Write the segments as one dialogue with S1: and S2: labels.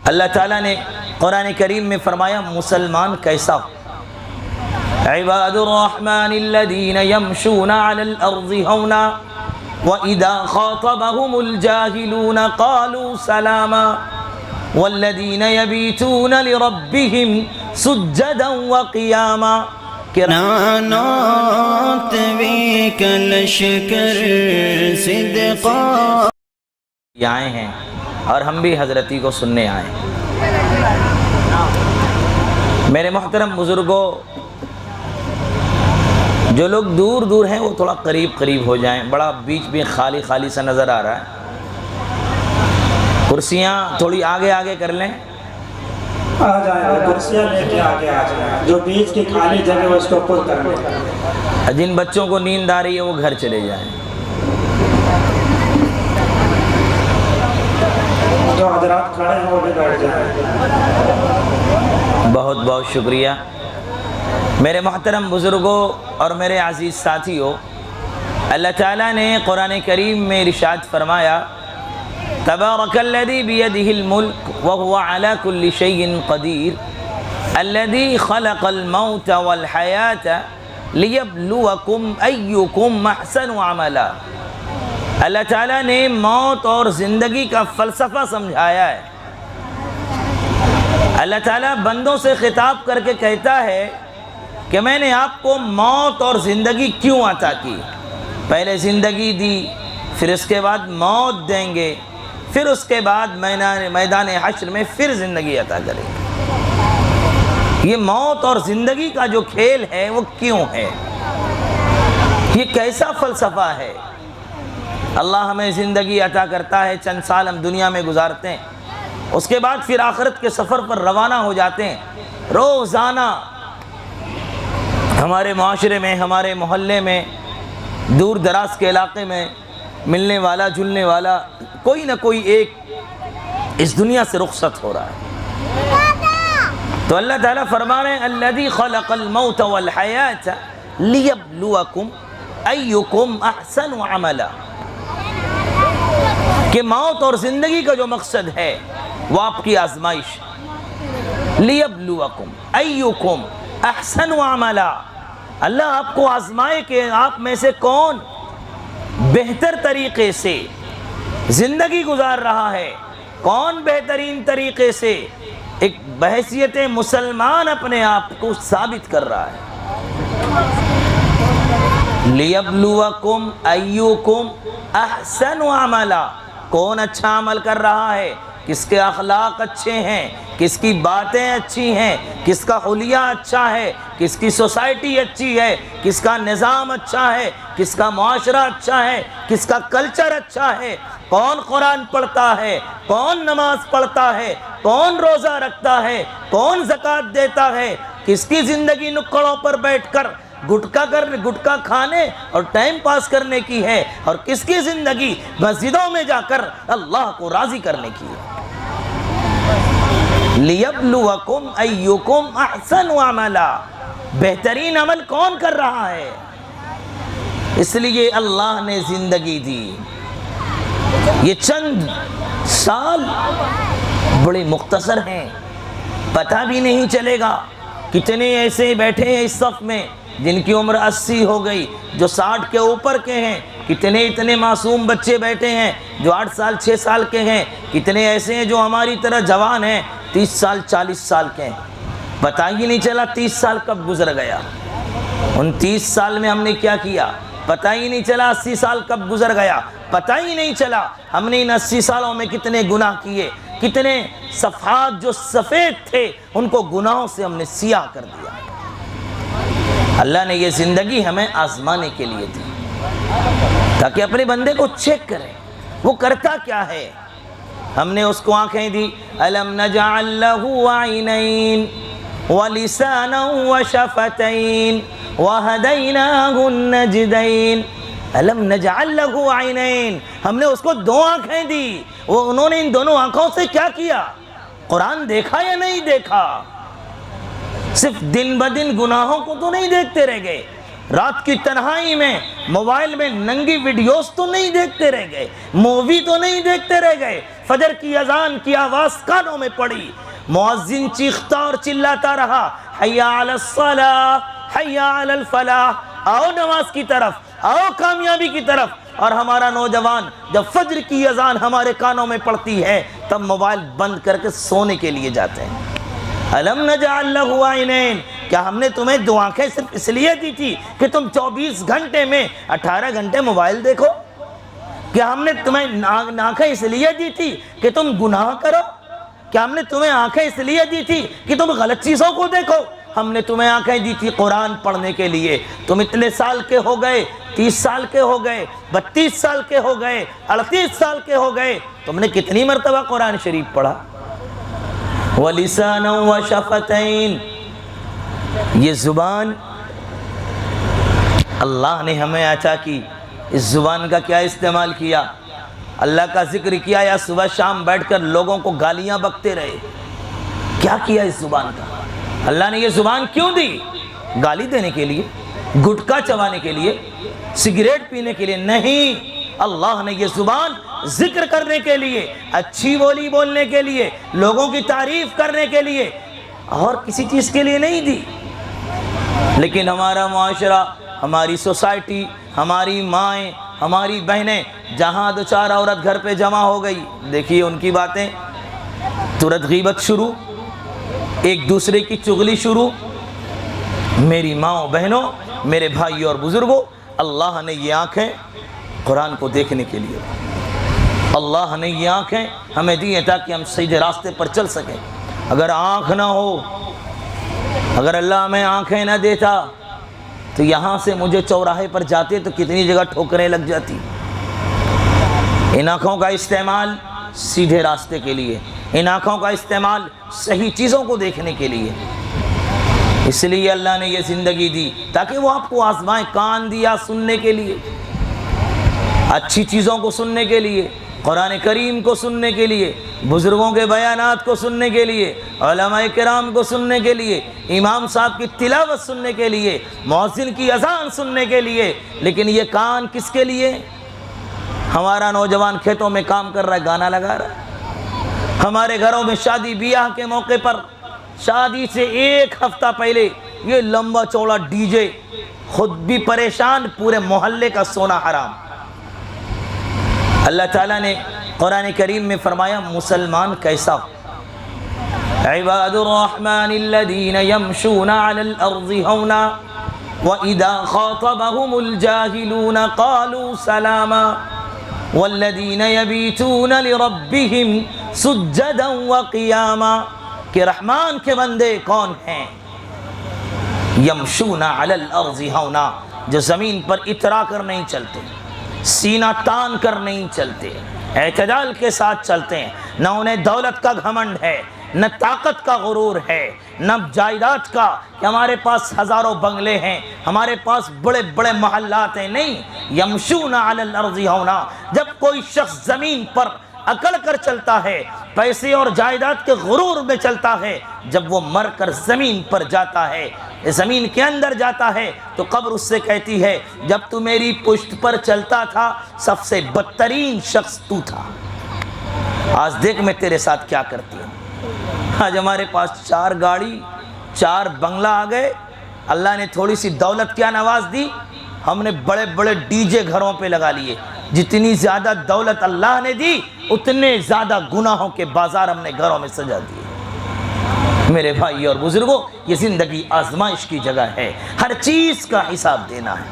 S1: اللہ تعالیٰ نے قرآن کریم میں فرمایا مسلمان کیسا ہو؟ عباد الرحمن الذین یمشون علی الارض ہونا وَإِذَا خَاطَبَهُمُ الْجَاهِلُونَ قَالُوا سَلَامًا وَالَّذِينَ يَبِيتُونَ لِرَبِّهِمْ سُجَّدًا وَقِيَامًا
S2: نانات بك لشکر صدقا
S1: یہ آئے ہیں اور ہم بھی حضرتی کو سننے آئے ہیں۔ میرے محترم بزرگوں، جو لوگ دور دور ہیں وہ تھوڑا قریب قریب ہو جائیں، بڑا بیچ میں خالی خالی سا نظر آ رہا ہے۔ کرسیاں تھوڑی آگے آگے کر لیں،
S3: آ جائیں کرسیاں لے کے آگے آ جائیں، جو بیچ کی خالی جگہ وہ اس کو پر کر لیں۔
S1: جن بچوں کو نیند آ رہی ہے وہ گھر چلے جائیں۔
S3: جو حضرات کھڑے ہیں وہ بھی بیٹھ جائیں۔
S1: بہت بہت شکریہ میرے محترم بزرگوں اور میرے عزیز ساتھیوں۔ اللہ تعالیٰ نے قرآن کریم میں ارشاد فرمایا تبارک الذی بیدہ الملک وہو علی کل شیء قدیر الذی خلق الموت والحیاة لیبلوکم ایکم احسن عملا۔ اللہ تعالیٰ نے موت اور زندگی کا فلسفہ سمجھایا ہے۔ اللہ تعالیٰ بندوں سے خطاب کر کے کہتا ہے کہ میں نے آپ کو موت اور زندگی کیوں عطا کی؟ پہلے زندگی دی، پھر اس کے بعد موت دیں گے، پھر اس کے بعد میدان حشر میں پھر زندگی عطا کریں گے۔ یہ موت اور زندگی کا جو کھیل ہے وہ کیوں ہے؟ یہ کیسا فلسفہ ہے؟ اللہ ہمیں زندگی عطا کرتا ہے، چند سال ہم دنیا میں گزارتے ہیں، اس کے بعد پھر آخرت کے سفر پر روانہ ہو جاتے ہیں۔ روزانہ ہمارے معاشرے میں، ہمارے محلے میں، دور دراز کے علاقے میں ملنے والا جلنے والا کوئی نہ کوئی ایک اس دنیا سے رخصت ہو رہا ہے۔ تو اللہ تعالیٰ فرما رہے ہیں الذی خلق الموت والحیاة لیبلوکم ایکم احسن عملا، کہ موت اور زندگی کا جو مقصد ہے وہ آپ کی آزمائش، لیبلوکم ایکم احسن عملا، اللہ آپ کو آزمائے کہ آپ میں سے کون بہتر طریقے سے زندگی گزار رہا ہے، کون بہترین طریقے سے ایک بحیثیت مسلمان اپنے آپ کو ثابت کر رہا ہے۔ لیبلوکم ایکم احسن عملا، کون اچھا عمل کر رہا ہے، کس کے اخلاق اچھے ہیں، کس کی باتیں اچھی ہیں، کس کا حلیہ اچھا ہے، کس کی سوسائٹی اچھی ہے، کس کا نظام اچھا ہے، کس کا معاشرہ اچھا ہے، کس کا کلچر اچھا ہے، کون قرآن پڑھتا ہے، کون نماز پڑھتا ہے، کون روزہ رکھتا ہے، کون زکوٰۃ دیتا ہے، کس کی زندگی نکڑوں پر بیٹھ کر گٹکا کھانے اور ٹائم پاس کرنے کی ہے، اور کس کی زندگی مسجدوں میں جا کر اللہ کو راضی کرنے کی ہے۔ لیبلوکم ایکم احسن عملا، بہترین عمل کون کر رہا ہے؟ اس لیے اللہ نے زندگی دی۔ یہ چند سال بڑے مختصر ہیں، پتہ بھی نہیں چلے گا۔ کتنے ایسے بیٹھے ہیں اس صف میں جن کی عمر 80 ہو گئی، جو 60 کے اوپر کے ہیں، کتنے اتنے معصوم بچے بیٹھے ہیں جو 8 سال 6 سال کے ہیں، کتنے ایسے ہیں جو ہماری طرح جوان ہیں 30 سال 40 سال کے ہیں۔ پتہ ہی نہیں چلا 30 سال کب گزر گیا، ان 30 سال میں ہم نے کیا کیا، پتہ ہی نہیں چلا 80 سال کب گزر گیا، پتہ ہی نہیں چلا ہم نے ان 80 سالوں میں کتنے گناہ کیے، کتنے صفحات جو سفید تھے ان کو گناہوں سے ہم نے سیاہ کر دیا۔ اللہ نے یہ زندگی ہمیں آزمانے کے لیے دی تاکہ اپنے بندے کو چیک کریں وہ کرتا کیا ہے۔ ہم نے اس کو آنکھیں دی، الم نجعل له عینین ولسانا وشفتین وہدیناہ النجدین۔ الم نجعل له عینین، ہم نے اس کو 2 آنکھیں دی، انہوں نے ان دونوں آنکھوں سے کیا کیا؟ قرآن دیکھا یا نہیں دیکھا؟ صرف دن بدن گناہوں کو تو نہیں دیکھتے رہ گئے، رات کی تنہائی میں موبائل میں ننگی ویڈیوز تو نہیں دیکھتے رہ گئے، مووی تو نہیں دیکھتے رہ گئے، فجر کی اذان کی آواز کانوں میں پڑی، مؤذن چیختا اور چلاتا رہا، حی علی الصلاۃ حی علی الفلاح، آؤ نماز کی طرف، آؤ کامیابی کی طرف، اور ہمارا نوجوان جب فجر کی اذان ہمارے کانوں میں پڑتی ہے تب موبائل بند کر کے سونے کے لیے جاتے ہیں۔ الم نجعل لہ عینین، کیا ہم نے تمہیں دو آنکھیں صرف اس لیے دی تھی کہ تم 24 گھنٹے میں 18 گھنٹے موبائل دیکھو؟ کیا ہم نے تمہیں آنکھیں اس لیے دی تھی کہ تم گناہ کرو؟ کیا ہم نے تمہیں آنکھیں اس لیے دی تھی کہ تم غلط چیزوں کو دیکھو؟ ہم نے تمہیں آنکھیں دی تھی قرآن پڑھنے کے لیے۔ تم اتنے سال کے ہو گئے، 30 سال کے ہو گئے، 32 سال کے ہو گئے، 38 سال کے ہو گئے، تم نے کتنی مرتبہ قرآن شریف پڑھا؟ وَلِسَانًا وَشَفَتَيْن، یہ زبان اللہ نے ہمیں عطا کی، اس زبان کا کیا استعمال کیا؟ اللہ کا ذکر کیا یا صبح شام بیٹھ کر لوگوں کو گالیاں بکتے رہے؟ کیا کیا اس زبان کا؟ اللہ نے یہ زبان کیوں دی؟ گالی دینے کے لیے، گٹکا چبانے کے لیے، سگریٹ پینے کے لیے نہیں، اللہ نے یہ زبان ذکر کرنے کے لیے، اچھی بولی بولنے کے لیے، لوگوں کی تعریف کرنے کے لیے، اور کسی چیز کے لیے نہیں دی۔ لیکن ہمارا معاشرہ، ہماری سوسائٹی، ہماری مائیں، ہماری بہنیں، جہاں دو چار عورت گھر پہ جمع ہو گئی، دیکھیے ان کی باتیں، ترت غیبت شروع، ایک دوسرے کی چغلی شروع۔ میری ماں بہنوں، میرے بھائیوں اور بزرگوں، اللہ نے یہ آنکھیں قرآن کو دیکھنے کے لیے، اللہ نے یہ آنکھیں ہمیں دی ہیں تاکہ ہم سیدھے راستے پر چل سکیں۔ اگر آنکھ نہ ہو، اگر اللہ ہمیں آنکھیں نہ دیتا تو یہاں سے مجھے چوراہے پر جاتے تو کتنی جگہ ٹھوکریں لگ جاتی۔ ان آنکھوں کا استعمال سیدھے راستے کے لیے، ان آنکھوں کا استعمال صحیح چیزوں کو دیکھنے کے لیے، اس لیے اللہ نے یہ زندگی دی تاکہ وہ آپ کو آزمائے۔ کان دیا سننے کے لیے، اچھی چیزوں کو سننے کے لیے، قرآن کریم کو سننے کے لیے، بزرگوں کے بیانات کو سننے کے لیے، علماء کرام کو سننے کے لیے، امام صاحب کی تلاوت سننے کے لیے، مؤذن کی اذان سننے کے لیے۔ لیکن یہ کان کس کے لیے؟ ہمارا نوجوان کھیتوں میں کام کر رہا ہے، گانا لگا رہا ہے، ہمارے گھروں میں شادی بیاہ کے موقع پر شادی سے ایک ہفتہ پہلے یہ لمبا چوڑا ڈی جے، خود بھی پریشان، پورے محلے کا سونا حرام۔ اللہ تعالیٰ نے قرآن کریم میں فرمایا مسلمان کیسا ہو؟ عباد الرحمن الذین یمشون علی الارض ہونا وَإِذَا خَاطَبَهُمُ الْجَاهِلُونَ قَالُوا سَلَامًا وَالَّذِينَ يَبِيتُونَ لِرَبِّهِمْ سُجَّدًا وَقِيَامًا، کہ رحمان کے بندے کون ہیں؟ یمشون علی الارض ہونا، جو زمین پر اترا کر نہیں چلتے، سینہ تان کر نہیں چلتے، اعتدال کے ساتھ چلتے ہیں، نہ انہیں دولت کا گھمنڈ ہے، نہ طاقت کا غرور ہے، نہ جائیداد کا کہ ہمارے پاس ہزاروں بنگلے ہیں، ہمارے پاس بڑے بڑے محلات ہیں، نہیں۔ یمشون علی الارض ہونا، جب کوئی شخص زمین پر اکڑ کر چلتا ہے، پیسے اور جائیداد کے غرور میں چلتا ہے، جب وہ مر کر زمین پر جاتا ہے، زمین کے اندر جاتا ہے، تو قبر اس سے کہتی ہے جب تو میری پشت پر چلتا تھا سب سے بدترین شخص تو تھا، آج دیکھ میں تیرے ساتھ کیا کرتی ہوں۔ آج ہمارے پاس 4 گاڑی 4 بنگلہ آ گئے، اللہ نے تھوڑی سی دولت کیا نواز دی، ہم نے بڑے بڑے ڈی جے گھروں پہ لگا لیے۔ جتنی زیادہ دولت اللہ نے دی اتنے زیادہ گناہوں کے بازار ہم نے گھروں میں سجا دیے۔ میرے بھائی اور بزرگوں، یہ زندگی آزمائش کی جگہ ہے، ہر چیز کا حساب دینا ہے۔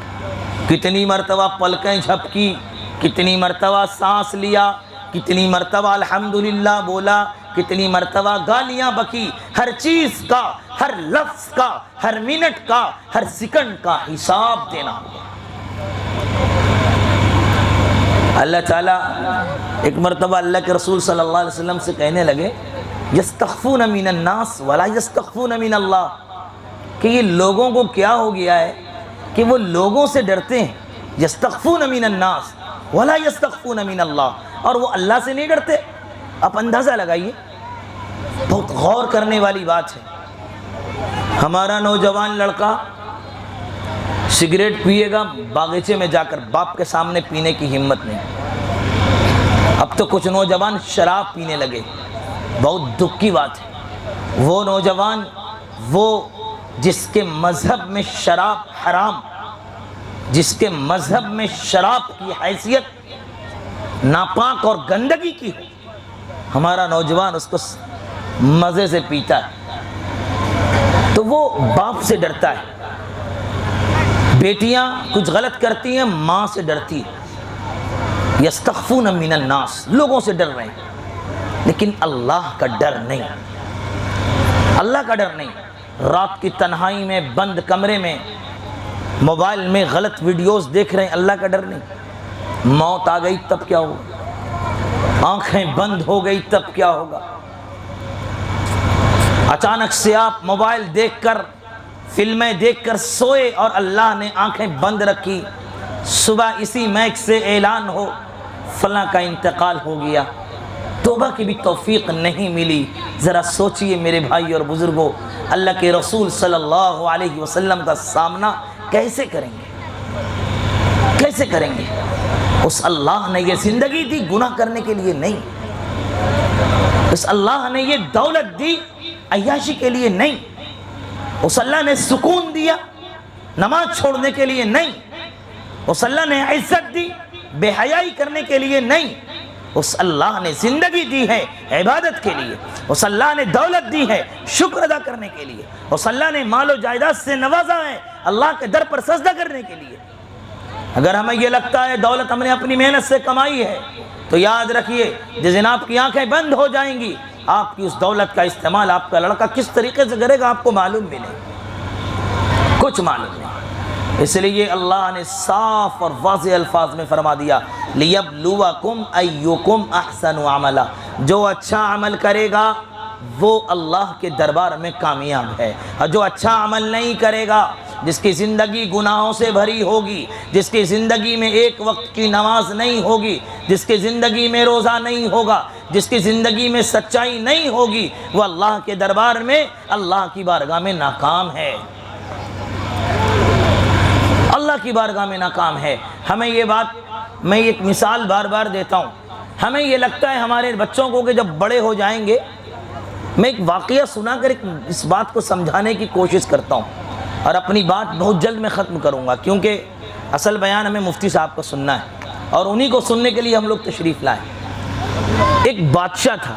S1: کتنی مرتبہ پلکیں جھپکی، کتنی مرتبہ سانس لیا، کتنی مرتبہ الحمدللہ بولا، کتنی مرتبہ گالیاں بکی، ہر چیز کا، ہر لفظ کا، ہر منٹ کا، ہر سیکنڈ کا حساب دینا ہوگا۔ اللہ تعالیٰ ایک مرتبہ اللہ کے رسول صلی اللہ علیہ وسلم سے کہنے لگے یستخفون من الناس ولا یستخفون من اللہ، کہ یہ لوگوں کو کیا ہو گیا ہے کہ وہ لوگوں سے ڈرتے ہیں، یستخفون من الناس ولا یستخفون من اللہ، اور وہ اللہ سے نہیں ڈرتے۔ آپ اندازہ لگائیے، بہت غور کرنے والی بات ہے۔ ہمارا نوجوان لڑکا سگریٹ پیے گا باغیچے میں جا کر، باپ کے سامنے پینے کی ہمت نہیں۔ اب تو کچھ نوجوان شراب پینے لگے، بہت دکھ کی بات ہے۔ وہ نوجوان، وہ جس کے مذہب میں شراب حرام، جس کے مذہب میں شراب کی حیثیت ناپاک اور گندگی کی ہے، ہمارا نوجوان اس کو مزے سے پیتا ہے، تو وہ باپ سے ڈرتا ہے۔ بیٹیاں کچھ غلط کرتی ہیں، ماں سے ڈرتی ہے۔ یستخفون من الناس، لوگوں سے ڈر رہے ہیں، لیکن اللہ کا ڈر نہیں، اللہ کا ڈر نہیں۔ رات کی تنہائی میں بند کمرے میں موبائل میں غلط ویڈیوز دیکھ رہے ہیں، اللہ کا ڈر نہیں۔ موت آ گئی تب کیا ہوگا؟ آنکھیں بند ہو گئی تب کیا ہوگا؟ اچانک سے آپ موبائل دیکھ کر، فلمیں دیکھ کر سوئے اور اللہ نے آنکھیں بند رکھی، صبح اسی میک سے اعلان ہو فلاں کا انتقال ہو گیا، توبہ کی بھی توفیق نہیں ملی۔ ذرا سوچئے میرے بھائی اور بزرگوں، اللہ کے رسول صلی اللہ علیہ وسلم کا سامنا کیسے کریں گے؟ کیسے کریں گے؟ اس اللہ نے یہ زندگی دی گناہ کرنے کے لیے نہیں، اس اللہ نے یہ دولت دی عیاشی کے لیے نہیں، اس اللہ نے سکون دیا نماز چھوڑنے کے لیے نہیں، اس اللہ نے عزت دی بے حیائی کرنے کے لیے نہیں، اس اللہ نے زندگی دی ہے عبادت کے لیے، اس اللہ نے دولت دی ہے شکر ادا کرنے کے لیے، اس اللہ نے مال و جائیداد سے نوازا ہے اللہ کے در پر سجدہ کرنے کے لیے۔ اگر ہمیں یہ لگتا ہے دولت ہم نے اپنی محنت سے کمائی ہے، تو یاد رکھیے جس دن آپ کی آنکھیں بند ہو جائیں گی، آپ کی اس دولت کا استعمال آپ کا لڑکا کس طریقے سے کرے گا آپ کو معلوم بھی نہیں، کچھ معلوم نہیں۔ اس لیے اللہ نے صاف اور واضح الفاظ میں فرما دیا، لِيَبْلُوَكُمْ أَيُّكُمْ أَحْسَنُ عَمَلًا، جو اچھا عمل کرے گا وہ اللہ کے دربار میں کامیاب ہے، اور جو اچھا عمل نہیں کرے گا، جس کی زندگی گناہوں سے بھری ہوگی، جس کی زندگی میں ایک وقت کی نماز نہیں ہوگی، جس کی زندگی میں روزہ نہیں ہوگا، جس کی زندگی میں سچائی نہیں ہوگی، وہ اللہ کے دربار میں اللہ کی بارگاہ میں ناکام ہے، اللہ کی بارگاہ میں ناکام ہے۔ ہمیں یہ بات، میں ایک مثال بار بار دیتا ہوں، ہمیں یہ لگتا ہے ہمارے بچوں کو کہ جب بڑے ہو جائیں گے، میں ایک واقعہ سنا کر اس بات کو سمجھانے کی کوشش کرتا ہوں، اور اپنی بات بہت جلد میں ختم کروں گا، کیونکہ اصل بیان ہمیں مفتی صاحب کو سننا ہے، اور انہی کو سننے کے لیے ہم لوگ تشریف لائے۔ ایک بادشاہ تھا،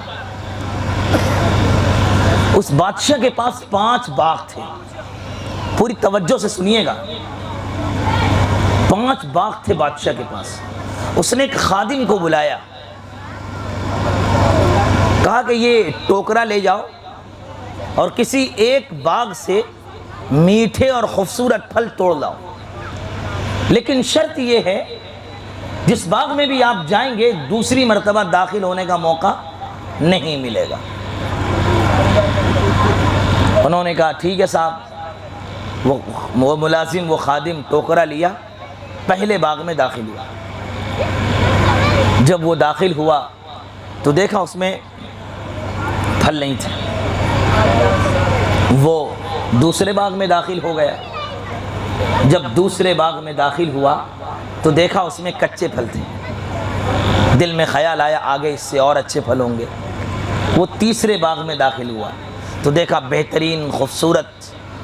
S1: اس بادشاہ کے پاس 5 باغ تھے، پوری توجہ سے سنیے گا، 5 باغ تھے بادشاہ کے پاس۔ اس نے ایک خادم کو بلایا، کہا کہ یہ ٹوکرا لے جاؤ اور کسی ایک باغ سے میٹھے اور خوبصورت پھل توڑ لاؤ، لیکن شرط یہ ہے جس باغ میں بھی آپ جائیں گے دوسری مرتبہ داخل ہونے کا موقع نہیں ملے گا۔ انہوں نے کہا ٹھیک ہے صاحب۔ وہ ملازم، وہ خادم ٹوکرا لیا، پہلے باغ میں داخل ہوا۔ جب وہ داخل ہوا تو دیکھا اس میں پھل نہیں تھے۔ وہ دوسرے باغ میں داخل ہو گیا۔ جب دوسرے باغ میں داخل ہوا تو دیکھا اس میں کچے پھل تھے۔ دل میں خیال آیا آگے اس سے اور اچھے پھل ہوں گے۔ وہ تیسرے باغ میں داخل ہوا تو دیکھا بہترین، خوبصورت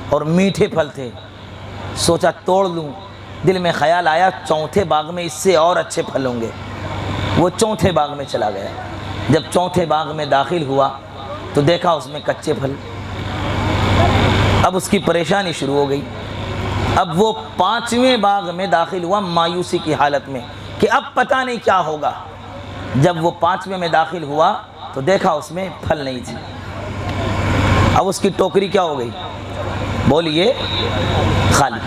S1: اور میٹھے پھل تھے۔ سوچا توڑ لوں، دل میں خیال آیا چوتھے باغ میں اس سے اور اچھے پھل ہوں گے۔ وہ چوتھے باغ میں چلا گیا۔ جب چوتھے باغ میں داخل ہوا تو دیکھا اس میں کچے پھل۔ اب اس کی پریشانی شروع ہو گئی۔ اب وہ 5ویں باغ میں داخل ہوا مایوسی کی حالت میں کہ اب پتہ نہیں کیا ہوگا۔ جب وہ 5ویں میں داخل ہوا تو دیکھا اس میں پھل نہیں تھی۔ اب اس کی ٹوکری کیا ہو گئی؟ بولیے، خالی۔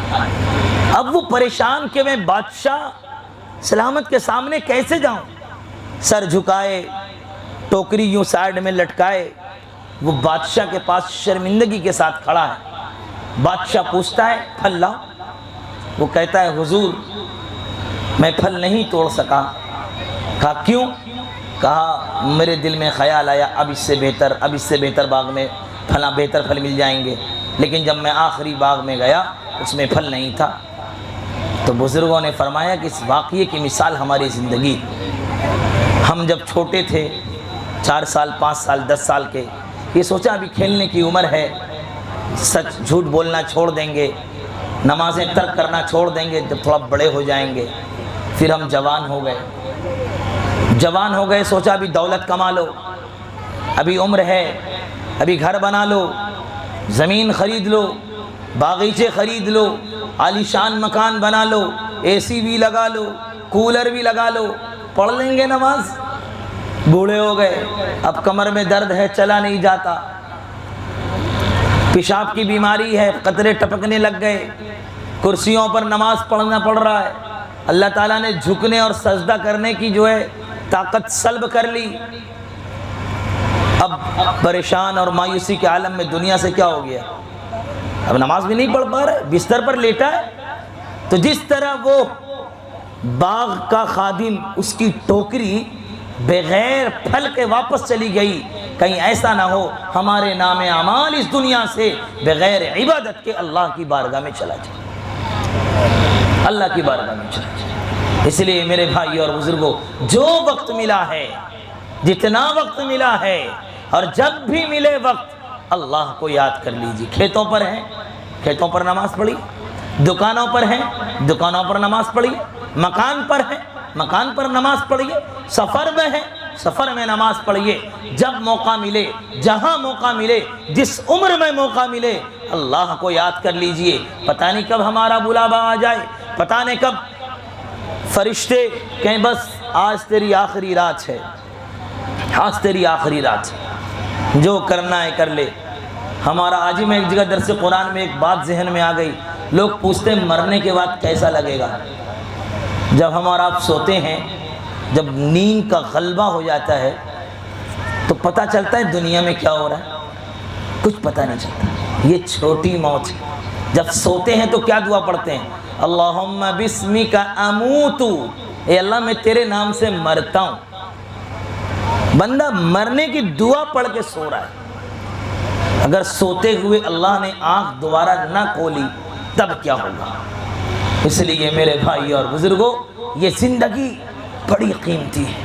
S1: اب وہ پریشان کہ میں بادشاہ سلامت کے سامنے کیسے جاؤں؟ سر جھکائے، ٹوکری یوں سائیڈ میں لٹکائے، وہ بادشاہ کے پاس شرمندگی کے ساتھ کھڑا ہے۔ بادشاہ پوچھتا ہے پھل لاؤ؟ وہ کہتا ہے حضور میں پھل نہیں توڑ سکا۔ کہا کیوں؟ کہا میرے دل میں خیال آیا اب اس سے بہتر باغ میں پھلاں بہتر پھل مل جائیں گے، لیکن جب میں آخری باغ میں گیا اس میں پھل نہیں تھا۔ تو بزرگوں نے فرمایا کہ اس واقعے کی مثال ہماری زندگی. ہم جب چھوٹے تھے 4 سال 5 سال 10 سال کے، یہ سوچا ابھی کھیلنے کی عمر ہے، سچ جھوٹ بولنا چھوڑ دیں گے، نمازیں ترک کرنا چھوڑ دیں گے جب تھوڑا بڑے ہو جائیں گے. پھر ہم جوان ہو گئے، سوچا ابھی دولت کما لو، ابھی عمر ہے، ابھی گھر بنا لو، زمین خرید لو، باغیچے خرید لو، عالیشان مکان بنا لو، اے سی بھی لگا لو، کولر بھی لگا لو، پڑھ لیں گے نماز. بوڑھے ہو گئے، اب کمر میں درد ہے، چلا نہیں جاتا، پیشاب کی بیماری ہے، قطرے ٹپکنے لگ گئے، کرسیوں پر نماز پڑھنا پڑ رہا ہے، اللہ تعالیٰ نے جھکنے اور سجدہ کرنے کی جو ہے طاقت سلب کر لی. اب پریشان اور مایوسی کے عالم میں دنیا سے کیا ہو گیا؟ اب نماز بھی نہیں پڑھ پا رہے، بستر پر لیٹا ہے. تو جس طرح وہ باغ کا خادم، اس کی ٹوکری بغیر پھل کے واپس چلی گئی، کہیں ایسا نہ ہو ہمارے نام اعمال اس دنیا سے بغیر عبادت کے اللہ کی بارگاہ میں چلا جائے، اللہ کی بارگاہ میں چلا جائے. اس لیے میرے بھائی اور بزرگوں، جو وقت ملا ہے، جتنا وقت ملا ہے، اور جب بھی ملے وقت، اللہ کو یاد کر لیجیے. کھیتوں پر ہیں، کھیتوں پر نماز پڑھی، دکانوں پر ہیں، دکانوں پر نماز پڑھی، مکان پر ہیں، مکان پر نماز پڑھیے، سفر میں ہیں، سفر میں نماز پڑھیے. جب موقع ملے، جہاں موقع ملے، جس عمر میں موقع ملے، اللہ کو یاد کر لیجئے. پتہ نہیں کب ہمارا بلاوا آ جائے، پتہ نہیں کب فرشتے کہیں بس آج تیری آخری رات ہے، آج تیری آخری رات ہے، جو کرنا ہے کر لے. ہمارا آج ہی میں ایک جگہ درس قرآن میں ایک بات ذہن میں آ گئی. لوگ پوچھتے ہیں مرنے کے بعد کیسا لگے گا؟ جب ہم اور آپ سوتے ہیں، جب نیند کا غلبہ ہو جاتا ہے تو پتہ چلتا ہے دنیا میں کیا ہو رہا ہے، کچھ پتہ نہیں چلتا. یہ چھوٹی موت ہے. جب سوتے ہیں تو کیا دعا پڑھتے ہیں؟ اللہم بسمک اموت، اے اللہ میں تیرے نام سے مرتا ہوں. بندہ مرنے کی دعا پڑھ کے سو رہا ہے. اگر سوتے ہوئے اللہ نے آنکھ دوبارہ نہ کھولی تب کیا ہوگا؟ اس لیے میرے بھائی اور بزرگوں، یہ زندگی بڑی قیمتی ہے،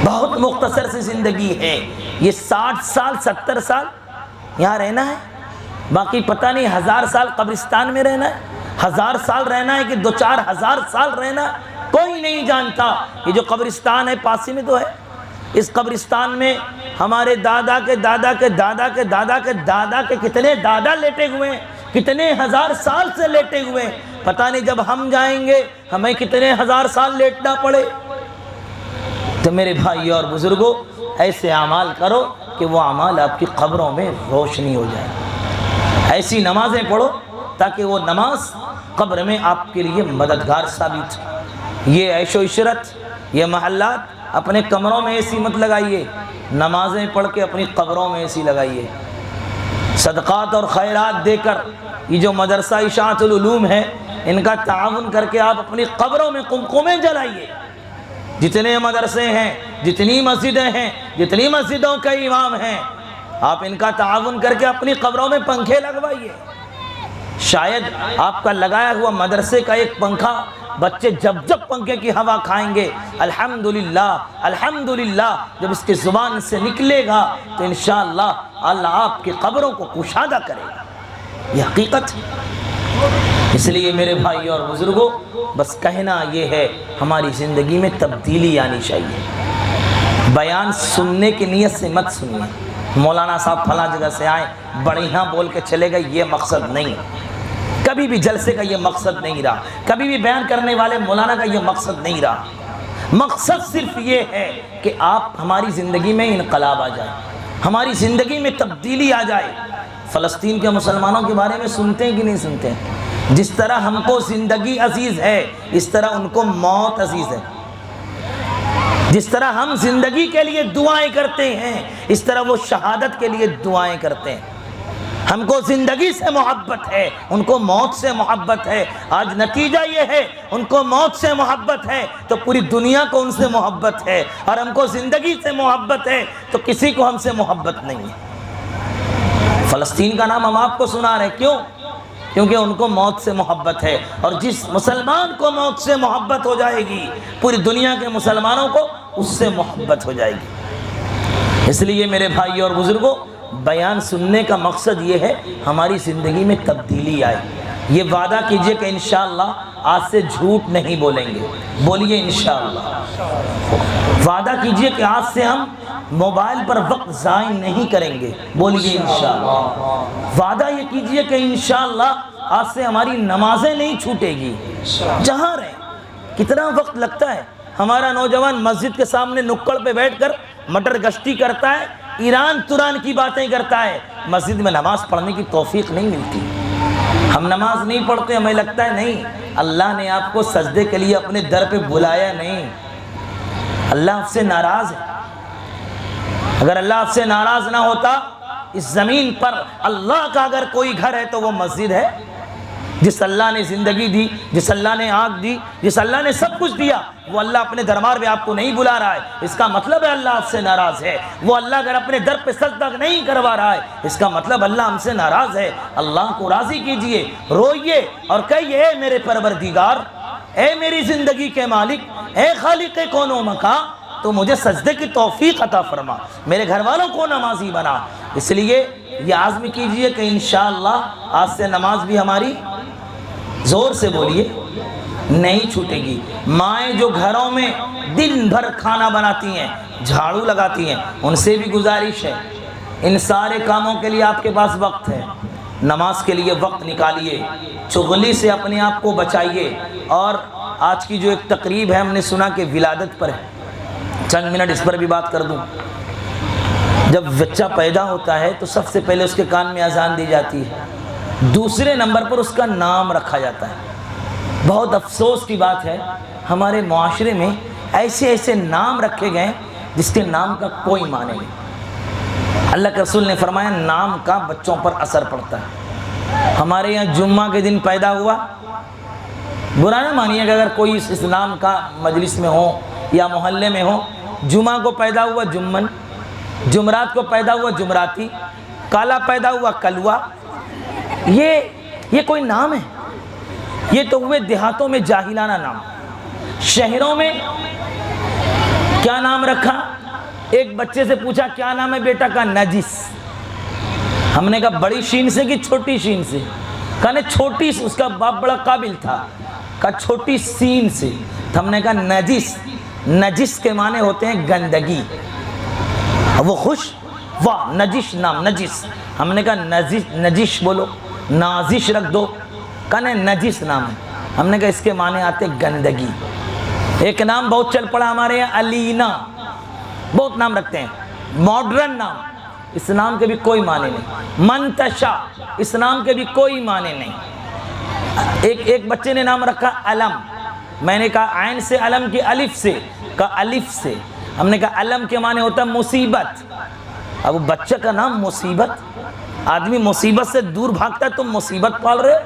S1: بہت مختصر سی زندگی ہے. یہ 60 سال 70 سال یہاں رہنا ہے، باقی پتہ نہیں 1000 سال قبرستان میں رہنا ہے، 1000 سال رہنا ہے کہ 2-4 ہزار سال رہنا ہے، کوئی نہیں جانتا. یہ جو قبرستان ہے پاس ہی میں تو ہے. اس قبرستان میں ہمارے دادا کے دادا کے دادا کے دادا کے دادا کے کتنے دادا لیٹے ہوئے ہیں، کتنے 1000 سال سے لیٹے ہوئے ہیں. پتہ نہیں جب ہم جائیں گے ہمیں کتنے 1000 سال لیٹنا پڑے. تو میرے بھائی اور بزرگوں، ایسے اعمال کرو کہ وہ اعمال آپ کی قبروں میں روشنی ہو جائے. ایسی نمازیں پڑھو تاکہ وہ نماز قبر میں آپ کے لیے مددگار ثابت ہو. یہ عیش و عشرت، یہ محلات، اپنے کمروں میں اے سی مت لگائیے، نمازیں پڑھ کے اپنی قبروں میں اے سی لگائیے. صدقات اور خیرات دے کر، یہ جو مدرسہ اشاعت العلوم ہے، ان کا تعاون کر کے آپ اپنی قبروں میں قمقمیں جلائیے. جتنے مدرسے ہیں، جتنی مسجدیں ہیں، جتنی مسجدوں کے امام ہیں، آپ ان کا تعاون کر کے اپنی قبروں میں پنکھے لگوائیے. شاید آپ کا لگایا ہوا مدرسے کا ایک پنکھا بچے جب جب پنکھے کی ہوا کھائیں گے، الحمدللہ الحمدللہ جب اس کی زبان سے نکلے گا تو انشاءاللہ اللہ آپ کی قبروں کو کشادہ کرے گا. یہ حقیقت ہے. اس لیے میرے بھائی اور بزرگوں، بس کہنا یہ ہے، ہماری زندگی میں تبدیلی آنی چاہیے. بیان سننے کی نیت سے مت سنیے. مولانا صاحب فلاں جگہ سے آئے، بڑھیا بول کے چلے گئے، یہ مقصد نہیں. کبھی بھی جلسے کا یہ مقصد نہیں رہا، کبھی بھی بیان کرنے والے مولانا کا یہ مقصد نہیں رہا. مقصد صرف یہ ہے کہ آپ ہماری زندگی میں انقلاب آ جائے، ہماری زندگی میں تبدیلی آ جائے. فلسطین کے مسلمانوں کے بارے میں سنتے ہیں کہ نہیں سنتے ہیں؟ جس طرح ہم کو زندگی عزیز ہے، اس طرح ان کو موت عزیز ہے. جس طرح ہم زندگی کے لیے دعائیں کرتے ہیں، اس طرح وہ شہادت کے لیے دعائیں کرتے ہیں. ہم کو زندگی سے محبت ہے، ان کو موت سے محبت ہے. آج نتیجہ یہ ہے، ان کو موت سے محبت ہے تو پوری دنیا کو ان سے محبت ہے، اور ہم کو زندگی سے محبت ہے تو کسی کو ہم سے محبت نہیں ہے. فلسطین کا نام ہم آپ کو سنا رہے ہیں، کیوں؟ کیونکہ ان کو موت سے محبت ہے، اور جس مسلمان کو موت سے محبت ہو جائے گی پوری دنیا کے مسلمانوں کو اس سے محبت ہو جائے گی۔ اس لیے میرے بھائی اور بزرگوں، بیان سننے کا مقصد یہ ہے ہماری زندگی میں تبدیلی آئے۔ یہ وعدہ کیجئے کہ انشاءاللہ آج سے جھوٹ نہیں بولیں گے، بولیے انشاءاللہ۔ وعدہ کیجئے کہ آج سے ہم موبائل پر وقت ضائع نہیں کریں گے، بولیے انشاءاللہ۔ وعدہ یہ کیجئے کہ انشاءاللہ آج سے ہماری نمازیں نہیں چھوٹے گی، جہاں رہیں۔ کتنا وقت لگتا ہے، ہمارا نوجوان مسجد کے سامنے نکڑ پہ بیٹھ کر مٹر گشتی کرتا ہے، ایران تران کی باتیں کرتا ہے، مسجد میں نماز پڑھنے کی توفیق نہیں ملتی۔ ہم نماز نہیں پڑھتے، ہمیں لگتا ہے نہیں اللہ نے آپ کو سجدے کے لیے اپنے در پہ بلایا نہیں، اللہ آپ سے ناراض ہے۔ اگر اللہ آپ سے ناراض نہ ہوتا، اس زمین پر اللہ کا اگر کوئی گھر ہے تو وہ مسجد ہے۔ جس اللہ نے زندگی دی، جس اللہ نے آنکھ دی، جس اللہ نے سب کچھ دیا، وہ اللہ اپنے دربار میں آپ کو نہیں بلا رہا ہے، اس کا مطلب ہے اللہ آپ سے ناراض ہے۔ وہ اللہ اگر اپنے در پہ سجدہ نہیں کروا رہا ہے، اس کا مطلب اللہ ہم سے ناراض ہے۔ اللہ کو راضی کیجئے، روئیے اور کہیے اے میرے پروردگار، اے میری زندگی کے مالک، اے خالق کون و مکان، تو مجھے سجدے کی توفیق عطا فرما، میرے گھر والوں کو نمازی بنا۔ اس لیے یہ عزم کیجئے کہ انشاءاللہ آج سے نماز بھی ہماری، زور سے بولیے، نہیں چھوٹے گی۔ مائیں جو گھروں میں دن بھر کھانا بناتی ہیں، جھاڑو لگاتی ہیں، ان سے بھی گزارش ہے، ان سارے کاموں کے لیے آپ کے پاس وقت ہے، نماز کے لیے وقت نکالیے، چغلی سے اپنے آپ کو بچائیے۔ اور آج کی جو ایک تقریب ہے، ہم نے سنا کہ ولادت پر ہے، چند منٹ اس پر بھی بات کر دوں۔ جب بچہ پیدا ہوتا ہے تو سب سے پہلے اس کے کان میں اذان دی جاتی ہے، دوسرے نمبر پر اس کا نام رکھا جاتا ہے۔ بہت افسوس کی بات ہے، ہمارے معاشرے میں ایسے ایسے نام رکھے گئے جس کے نام کا کوئی معنی نہیں۔ اللہ کے رسول نے فرمایا نام کا بچوں پر اثر پڑتا ہے۔ ہمارے یہاں جمعہ کے دن پیدا ہوا، برا نہ مانیے کہ اگر کوئی اس نام کا مجلس میں ہو یا محلے میں ہو، جمعہ کو پیدا ہوا جمن، جمعرات کو پیدا ہوا جمعراتی، کالا پیدا ہوا کلوا، یہ کوئی نام ہے؟ یہ تو ہوئے دیہاتوں میں جاہلانہ نام۔ شہروں میں کیا نام رکھا؟ ایک بچے سے پوچھا کیا نام ہے بیٹا، کا نجس۔ ہم نے کہا بڑی شین سے کہ چھوٹی شین سے؟ کہا نہیں چھوٹی، اس کا باپ بڑا قابل تھا، کہا چھوٹی سین سے۔ تو ہم نے کہا نجس، نجس کے معنی ہوتے ہیں گندگی۔ وہ خوش، واہ نجس نام، نجس۔ ہم نے کہا نجس بولو، نازش رکھ دو، کہا نہیں نجس نام ہے۔ ہم نے کہا اس کے معنی آتے گندگی۔ ایک نام بہت چل پڑا ہمارے یہاں، علینا، بہت نام رکھتے ہیں، ماڈرن نام، اس نام کے بھی کوئی معنی نہیں۔ منتشا، اس نام کے بھی کوئی معنی نہیں۔ ایک بچے نے نام رکھا علم، میں نے کہا عین سے علم کی الف سے، کہا الف سے۔ ہم نے کہا علم کے معنی ہوتا ہے مصیبت۔ اب بچہ کا نام مصیبت، آدمی مصیبت سے دور بھاگتا ہے، تم مصیبت پال رہے ہو۔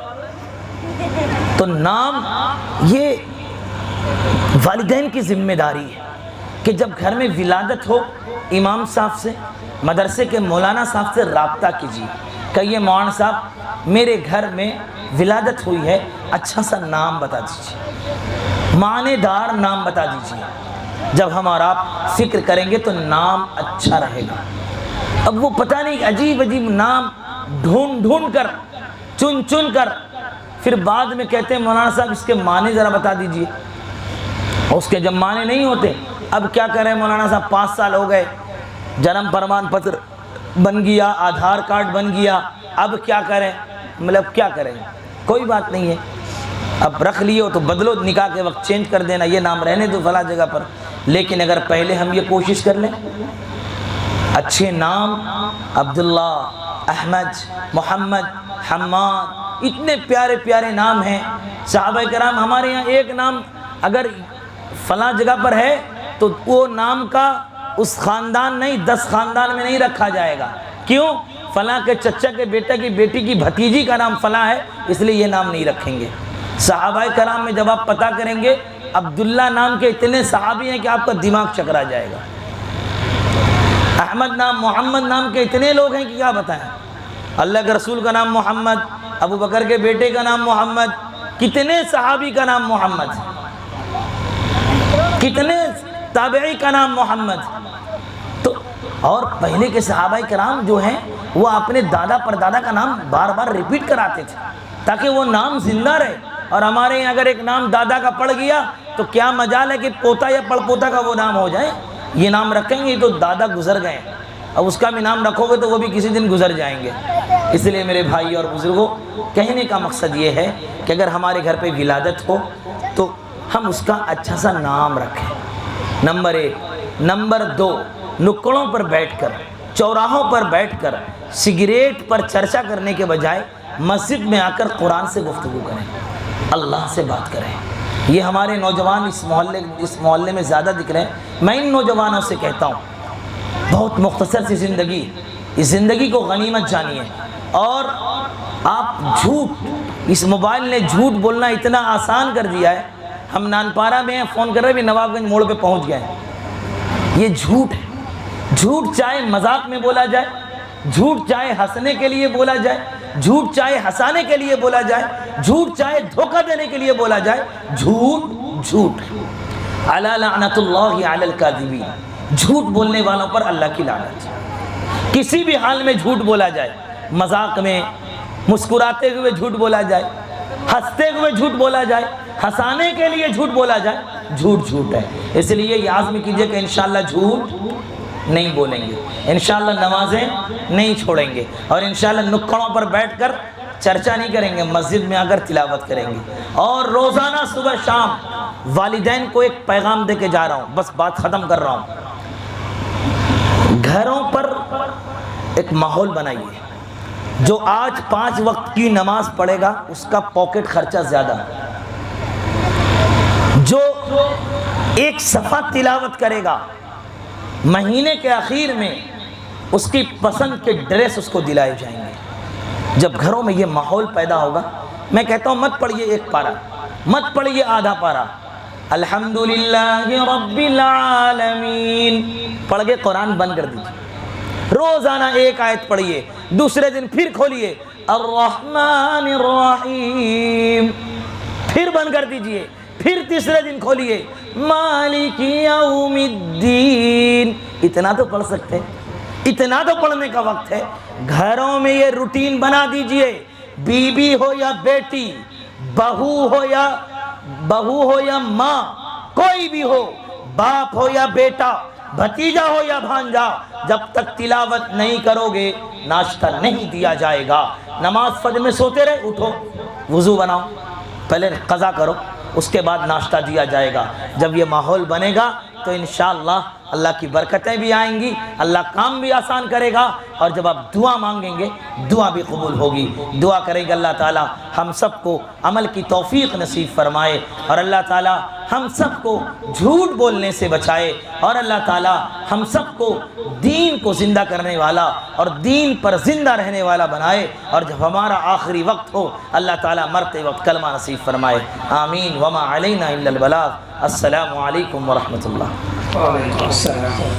S1: تو نام یہ والدین کی ذمہ داری ہے کہ جب گھر میں ولادت ہو، امام صاحب سے، مدرسے کے مولانا صاحب سے رابطہ کیجیے، کہیے مولانا صاحب میرے گھر میں ولادت ہوئی ہے، اچھا سا نام بتا دیجیے، معنی دار نام بتا دیجیے۔ جب ہم اور آپ فکر کریں گے تو نام اچھا رہے گا۔ اب وہ پتہ نہیں عجیب عجیب نام ڈھونڈ کر، چن کر، پھر بعد میں کہتے ہیں مولانا صاحب اس کے معنی ذرا بتا دیجئے، اس کے جب معنی نہیں ہوتے۔ اب کیا کریں مولانا صاحب، 5 سال ہو گئے، جنم پرمان پتر بن گیا، آدھار کارڈ بن گیا، اب کیا کریں؟ مطلب کیا کریں؟ کوئی بات نہیں ہے، اب رکھ لیے ہو تو بدلو، نکاح کے وقت چینج کر دینا، یہ نام رہنے دو فلاں جگہ پر۔ لیکن اگر پہلے ہم یہ کوشش کر لیں، اچھے نام، عبداللہ، احمد، محمد، حماد، اتنے پیارے پیارے نام ہیں۔ صحابہ کرام، ہمارے یہاں ایک نام اگر فلاں جگہ پر ہے تو وہ نام کا اس خاندان نہیں، 10 خاندان میں نہیں رکھا جائے گا۔ کیوں؟ فلاں کے چچا کے بیٹا کی بیٹی کی بھتیجی کا نام فلاں ہے، اس لیے یہ نام نہیں رکھیں گے۔ صحابہ کرام میں جب آپ پتہ کریں گے، عبداللہ نام کے اتنے صحابی ہیں کہ آپ کا دماغ چکرا جائے گا۔ احمد نام، محمد نام کے اتنے لوگ ہیں کہ کیا بتائیں۔ اللہ کے رسول کا نام محمد، ابو بکر کے بیٹے کا نام محمد، کتنے صحابی کا نام محمد، کتنے تابعی کا نام محمد. تو اور پہلے کے صحابہ کرام جو ہیں وہ اپنے دادا پردادا کا نام بار بار ریپیٹ کراتے تھے تاکہ وہ نام زندہ رہے. اور ہمارے یہاں اگر ایک نام دادا کا پڑ گیا تو کیا مجال ہے کہ پوتا یا پڑ پوتا کا وہ نام ہو جائے. یہ نام رکھیں گے تو دادا گزر گئے، اب اس کا بھی نام رکھو گے تو وہ بھی کسی دن گزر جائیں گے. اس لیے میرے بھائی اور بزرگوں، کہنے کا مقصد یہ ہے کہ اگر ہمارے گھر پہ ولادت ہو تو ہم اس کا اچھا سا نام رکھیں، نمبر 1. نمبر 2، نکڑوں پر بیٹھ کر، چوراہوں پر بیٹھ کر سگریٹ پر چرچا کرنے کے بجائے مسجد میں آ کر قرآن سے گفتگو کریں، اللہ سے بات کریں. یہ ہمارے نوجوان اس محلے میں زیادہ دکھ رہے ہیں. میں ان نوجوانوں سے کہتا ہوں، بہت مختصر سی زندگی، اس زندگی کو غنیمت جانیے. اور آپ جھوٹ، اس موبائل نے جھوٹ بولنا اتنا آسان کر دیا ہے. ہم نانپارہ میں ہیں، فون کر رہے بھی نواب گنج موڑ پہ پہنچ گئے ہیں. یہ جھوٹ ہے. جھوٹ چاہے مذاق میں بولا جائے، جھوٹ چاہے ہنسنے کے لیے بولا جائے، جھوٹ چاہے ہنسانے کے لیے بولا جائے، جھوٹ چاہے دھوکہ دینے کے لیے بولا جائے، جھوٹ جھوٹ. الا لعنت اللہ علی الکاذبین، جھوٹ بولنے والوں پر اللہ کی لعنت. کسی بھی حال میں جھوٹ بولا جائے، مذاق میں، مسکراتے ہوئے جھوٹ بولا جائے، ہنستے ہوئے جھوٹ بولا جائے، ہنسانے کے لیے جھوٹ بولا جائے، جھوٹ جھوٹ ہے. اس لیے یہ عزم کیجئے کہ انشاءاللہ جھوٹ نہیں بولیں گے، انشاءاللہ نمازیں نہیں چھوڑیں گے، اور انشاءاللہ نکڑوں پر بیٹھ کر چرچا نہیں کریں گے، مسجد میں آ کر تلاوت کریں گے. اور روزانہ صبح شام والدین کو ایک پیغام دے کے جا رہا ہوں، بس بات ختم کر رہا ہوں. گھروں پر ایک ماحول بنائیے. جو آج 5 وقت کی نماز پڑھے گا اس کا پاکٹ خرچہ زیادہ، جو ایک صفحہ تلاوت کرے گا مہینے کے آخر میں اس کی پسند کے ڈریس اس کو دلائے جائیں گے. جب گھروں میں یہ ماحول پیدا ہوگا، میں کہتا ہوں مت پڑھیے 1 پارہ، مت پڑھیے آدھا پارہ، الحمدللہ رب العالمین پڑھ کے قرآن بند کر دیجیے. روزانہ 1 آیت پڑھیے، دوسرے دن پھر کھولیے الرحمن الرحیم، پھر بند کر دیجیے، پھر تیسرے دن کھولیے مالک یوم الدین. اتنا تو پڑھ سکتے ہیں، اتنا تو پڑھنے کا وقت ہے. گھروں میں یہ روٹین بنا دیجئے، بیوی ہو یا بیٹی، بہو ہو یا ماں، کوئی بھی ہو، باپ ہو یا بیٹا، بھتیجا ہو یا بھانجا، جب تک تلاوت نہیں کرو گے ناشتہ نہیں دیا جائے گا. نماز فجر میں سوتے رہے، اٹھو، وضو بناؤ، پہلے قضا کرو، اس کے بعد ناشتہ دیا جائے گا. جب یہ ماحول بنے گا تو انشاءاللہ اللہ کی برکتیں بھی آئیں گی، اللہ کام بھی آسان کرے گا. اور جب آپ دعا مانگیں گے دعا بھی قبول ہوگی. دعا کریں گے اللہ تعالی ہم سب کو عمل کی توفیق نصیب فرمائے، اور اللہ تعالی ہم سب کو جھوٹ بولنے سے بچائے، اور اللہ تعالی ہم سب کو دین کو زندہ کرنے والا اور دین پر زندہ رہنے والا بنائے. اور جب ہمارا آخری وقت ہو اللہ تعالی مرتے وقت کلمہ نصیب فرمائے. آمین. وما علینا الا البلاغ. السلام علیکم ورحمۃ اللہ.
S3: وعلیکم السلام.